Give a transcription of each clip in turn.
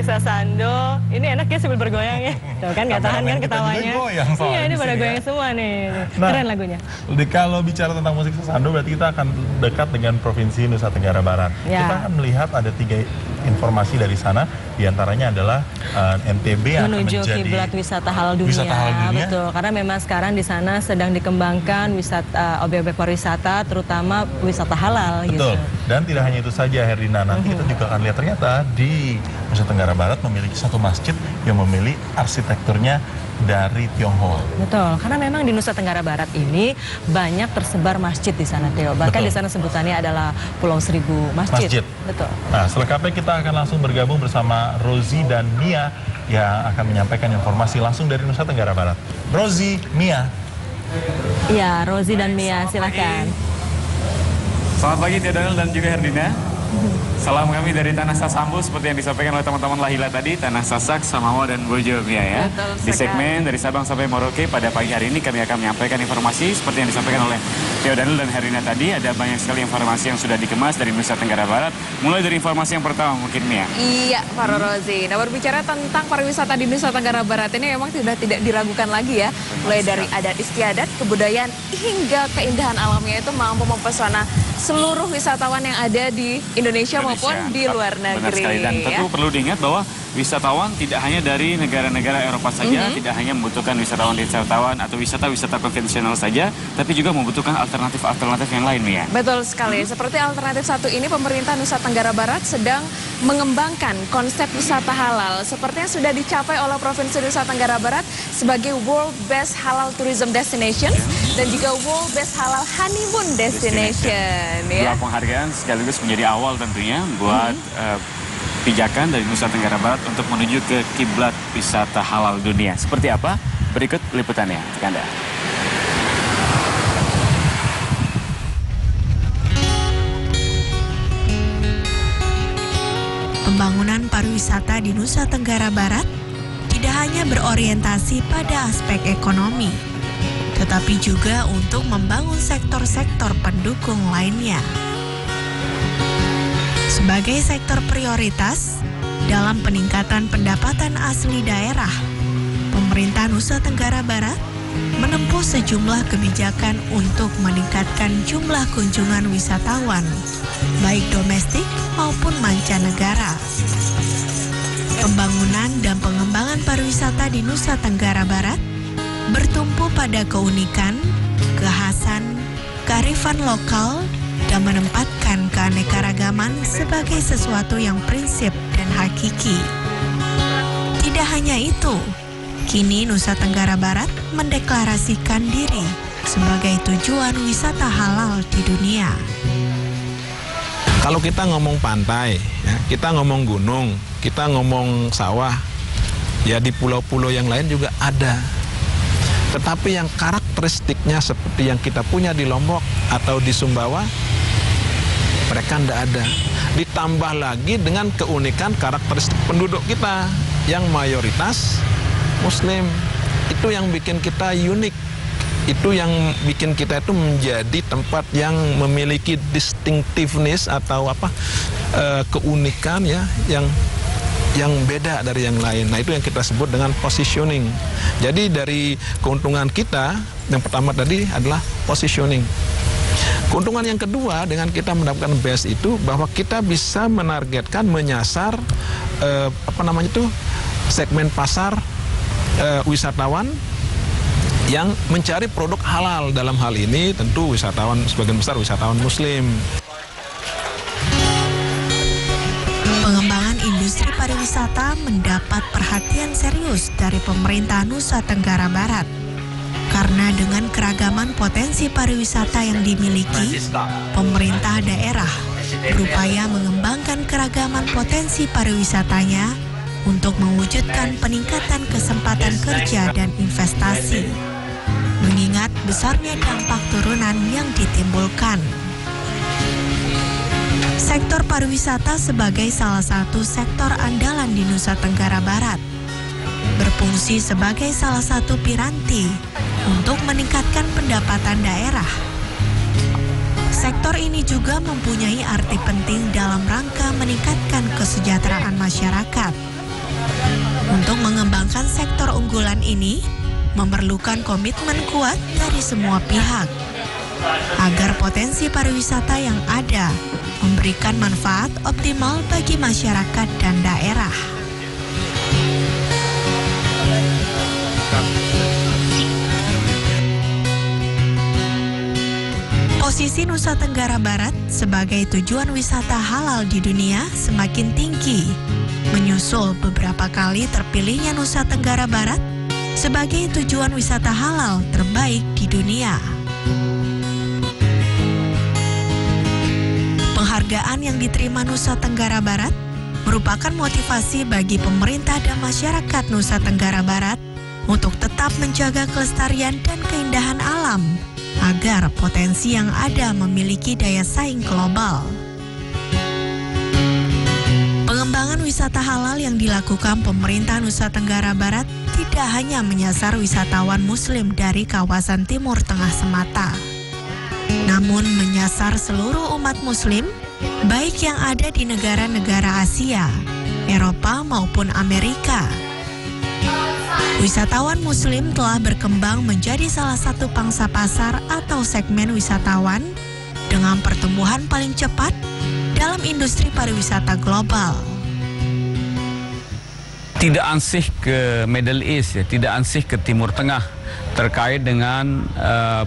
Desa Sando. Ini enak ya sambil bergoyang ya. Tuh kan nggak tahan kan ketawanya. Iya, ini pada goyang semua nih. Keren lagunya. Kalau bicara tentang musik Sando berarti kita akan dekat dengan Provinsi Nusa Tenggara Barat. Kita akan melihat ada 3 informasi dari sana. Di antaranya adalah NTB yang menuju akan menjadi kiblat wisata halal dunia. Betul, karena memang sekarang di sana sedang dikembangkan wisata objek-objek pariwisata, terutama wisata halal. Betul. Gitu. Dan tidak hanya itu saja, Herdina, nanti kita juga akan lihat ternyata di Nusa Tenggara Barat memiliki satu masjid yang memiliki arsitekturnya dari Tionghoa. Betul, karena memang di Nusa Tenggara Barat ini banyak tersebar masjid di sana, Theo. Bahkan di sana sebutannya adalah Pulau Seribu Masjid. Betul. Nah, selengkapnya kita akan langsung bergabung bersama Rozi dan Mia yang akan menyampaikan informasi langsung dari Nusa Tenggara Barat. Rozi, Mia. Iya, Rozi dan Mia, silakan. Selamat pagi, Theo Daniel dan juga Herdina. Salam kami dari Tanah Sasambu seperti yang disampaikan oleh teman-teman Lahila tadi, Tanah Sasak, Samawa, dan Bojo Mia ya. Di segmen dari Sabang sampai Merauke pada pagi hari ini kami akan menyampaikan informasi seperti yang disampaikan oleh Theo Daniel dan Herdina tadi. Ada banyak sekali informasi yang sudah dikemas dari Nusa Tenggara Barat. Mulai dari informasi yang pertama mungkin Mia. Iya, Pak Rozi. Nah, berbicara tentang pariwisata di Nusa Tenggara Barat ini memang sudah tidak diragukan lagi ya. Mulai dari adat istiadat, kebudayaan, hingga keindahan alamnya itu mampu mempesona seluruh wisatawan yang ada di Indonesia maupun di luar negeri. Benar sekali, dan tentu perlu diingat bahwa wisatawan tidak hanya dari negara-negara Eropa saja, tidak hanya membutuhkan wisatawan atau wisata-wisata konvensional saja, tapi juga membutuhkan alternatif-alternatif yang lain, Mia. Betul sekali. Seperti alternatif satu ini, pemerintah Nusa Tenggara Barat sedang mengembangkan konsep wisata halal seperti yang sudah dicapai oleh Provinsi Nusa Tenggara Barat sebagai World Best Halal Tourism Destination dan juga World Best Halal Honeymoon Destination. Dua penghargaan sekaligus menjadi awal tentunya buat pijakan dari Nusa Tenggara Barat untuk menuju ke kiblat wisata halal dunia. Seperti apa? Berikut liputannya untuk Anda. Pembangunan pariwisata di Nusa Tenggara Barat tidak hanya berorientasi pada aspek ekonomi, tetapi juga untuk membangun sektor-sektor pendukung lainnya. Sebagai sektor prioritas dalam peningkatan pendapatan asli daerah, pemerintah Nusa Tenggara Barat menempuh sejumlah kebijakan untuk meningkatkan jumlah kunjungan wisatawan, baik domestik maupun mancanegara. Pembangunan dan pengembangan pariwisata di Nusa Tenggara Barat bertumpu pada keunikan, kekhasan, kearifan lokal, dan menempatkan keanekaragaman sebagai sesuatu yang prinsip dan hakiki. Tidak hanya itu, kini Nusa Tenggara Barat mendeklarasikan diri sebagai tujuan wisata halal di dunia. Kalau kita ngomong pantai, ya, kita ngomong gunung, kita ngomong sawah, ya di pulau-pulau yang lain juga ada. Tetapi yang karakteristiknya seperti yang kita punya di Lombok atau di Sumbawa, mereka tidak ada. Ditambah lagi dengan keunikan karakteristik penduduk kita yang mayoritas Muslim. Itu yang bikin kita unik. Itu yang bikin kita itu menjadi tempat yang memiliki distinctiveness atau keunikan ya yang beda dari yang lain. Nah, itu yang kita sebut dengan positioning. Jadi dari keuntungan kita yang pertama tadi adalah positioning. Keuntungan yang kedua dengan kita mendapatkan best itu bahwa kita bisa menargetkan, menyasar segmen pasar wisatawan yang mencari produk halal. Dalam hal ini tentu wisatawan sebagian besar wisatawan Muslim. Pengembangan industri pariwisata mendapat perhatian serius dari pemerintah Nusa Tenggara Barat. Karena dengan keragaman potensi pariwisata yang dimiliki, pemerintah daerah berupaya mengembangkan keragaman potensi pariwisatanya untuk mewujudkan peningkatan kesempatan kerja dan investasi, mengingat besarnya dampak turunan yang ditimbulkan. Sektor pariwisata sebagai salah satu sektor andalan di Nusa Tenggara Barat, berfungsi sebagai salah satu piranti untuk meningkatkan pendapatan daerah. Sektor ini juga mempunyai arti penting dalam rangka meningkatkan kesejahteraan masyarakat, Untuk mengembangkan sektor unggulan ini, memerlukan komitmen kuat dari semua pihak agar potensi pariwisata yang ada memberikan manfaat optimal bagi masyarakat dan daerah. Posisi Nusa Tenggara Barat sebagai tujuan wisata halal di dunia semakin tinggi, menyusul beberapa kali terpilihnya Nusa Tenggara Barat sebagai tujuan wisata halal terbaik di dunia. Penghargaan yang diterima Nusa Tenggara Barat merupakan motivasi bagi pemerintah dan masyarakat Nusa Tenggara Barat untuk tetap menjaga kelestarian dan keindahan alam agar potensi yang ada memiliki daya saing global. Pengembangan wisata halal yang dilakukan pemerintah Nusa Tenggara Barat tidak hanya menyasar wisatawan Muslim dari kawasan Timur Tengah semata, namun menyasar seluruh umat Muslim, baik yang ada di negara-negara Asia, Eropa maupun Amerika. Wisatawan Muslim telah berkembang menjadi salah satu pangsa pasar atau segmen wisatawan dengan pertumbuhan paling cepat dalam industri pariwisata global. Tidak ansih ke Middle East, ya, tidak ansih ke Timur Tengah terkait dengan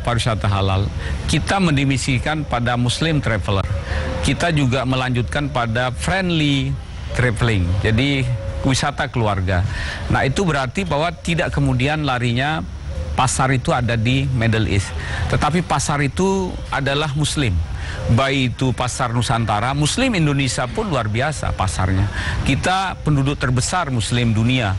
pariwisata halal. Kita mendimisikan pada Muslim traveler. Kita juga melanjutkan pada friendly traveling. Jadi wisata keluarga. Nah, itu berarti bahwa tidak kemudian larinya pasar itu ada di Middle East. Tetapi pasar itu adalah Muslim. Baik itu pasar Nusantara, Muslim Indonesia pun luar biasa pasarnya. Kita penduduk terbesar Muslim dunia.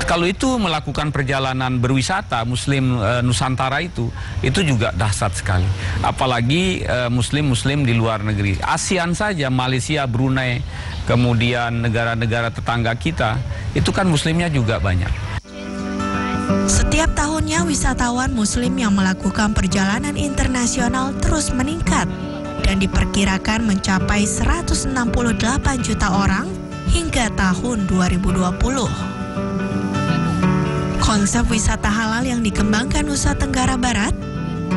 Kalau itu melakukan perjalanan berwisata Muslim Nusantara itu juga dahsyat sekali. Apalagi Muslim-Muslim di luar negeri. ASEAN saja, Malaysia, Brunei, kemudian negara-negara tetangga kita, itu kan Muslimnya juga banyak. Setiap tahunnya wisatawan Muslim yang melakukan perjalanan internasional terus meningkat dan diperkirakan mencapai 168 juta orang hingga tahun 2020. Konsep wisata halal yang dikembangkan Nusa Tenggara Barat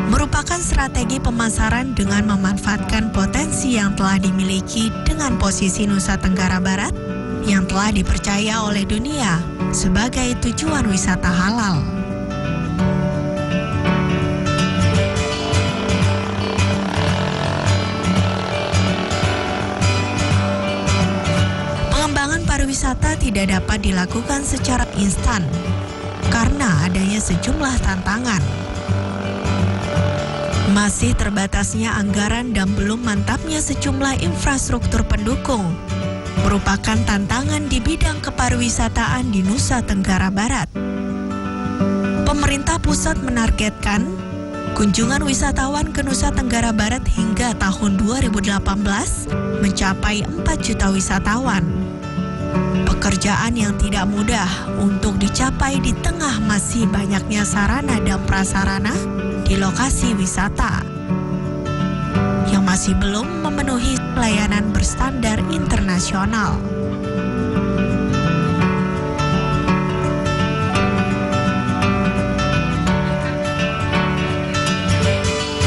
merupakan strategi pemasaran dengan memanfaatkan potensi yang telah dimiliki dengan posisi Nusa Tenggara Barat yang telah dipercaya oleh dunia sebagai tujuan wisata halal. Pengembangan pariwisata tidak dapat dilakukan secara instan karena adanya sejumlah tantangan. Masih terbatasnya anggaran dan belum mantapnya sejumlah infrastruktur pendukung merupakan tantangan di bidang kepariwisataan di Nusa Tenggara Barat. Pemerintah pusat menargetkan kunjungan wisatawan ke Nusa Tenggara Barat hingga tahun 2018 mencapai 4 juta wisatawan. Pekerjaan yang tidak mudah untuk dicapai di tengah masih banyaknya sarana dan prasarana di lokasi wisata yang masih belum memenuhi pelayanan berstandar internasional.